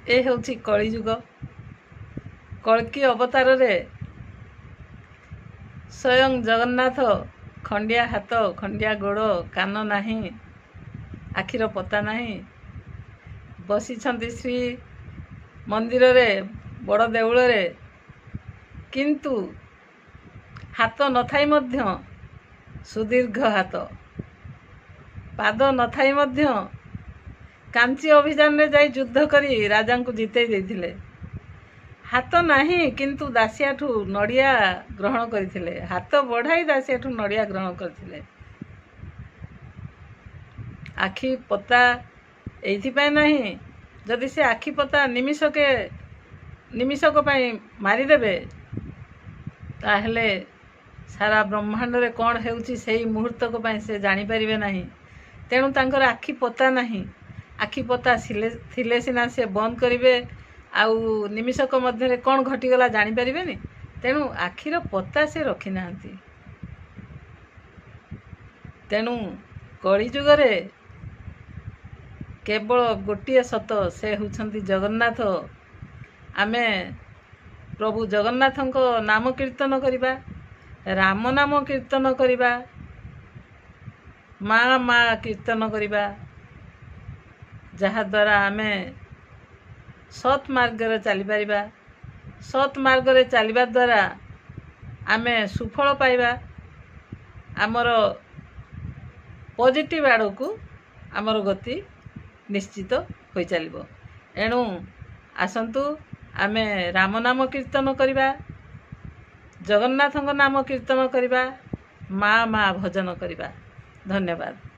ए होछि कलिजुग। कल्कि अवतार रे स्वयं जगन्नाथ खंडिया हाथ खंडिया गोड़ कान नाही आखिर पता नाही बसिछंती श्री मंदिर रे बड़ देउल रे, किंतु हाथ नथाई मध्य सुदीर्घ हाथ, पाद नथाई मध्य कांची अभियान रे जाई युद्ध करी राजा को जिते देथिले। हाथ नाही किंतु दासियाठू नड़िया ग्रहण करथिले, हाथ बढ़ाई दासियाठू नड़िया ग्रहण करथिले। आखि पता एइथिपाई नाही, जदि से आखि पता निमिषक पाई मारिदेबे ताहले सारा ब्रह्मांड रे कौन हेउची सेही मुहूर्तक पाई से जानी परिबे नाही। तेणु तांकर आखि पता नाही, आखि पता थिले सिना से बंद करिवे आउ निमिषक मध्य कौन घटीगला जानी परिबेनी। तेणु आखिर पता से रखी नाहंती। तेणु कलिजुग रे केवल गोटे सत, से होउछंती जगन्नाथ। आमे प्रभु जगन्नाथंको नाम कीर्तन करिबा, राम नाम कीर्तन करिबा, माँ माँ कीर्तन करिबा, जहा द्वारा आमे सत् मार्ग रे चली परिबा। सत् मार्ग रे चलिबा द्वारा आमे सुफल पाइबा, आमर पॉजिटिव आड़ को आमर गति निश्चित हो चलिबो। एणु आसंतु आमे राम नाम कीर्तन करिबा, जगन्नाथंको नाम कीर्तन करिबा, माँ माँ भजन करिबा। धन्यवाद।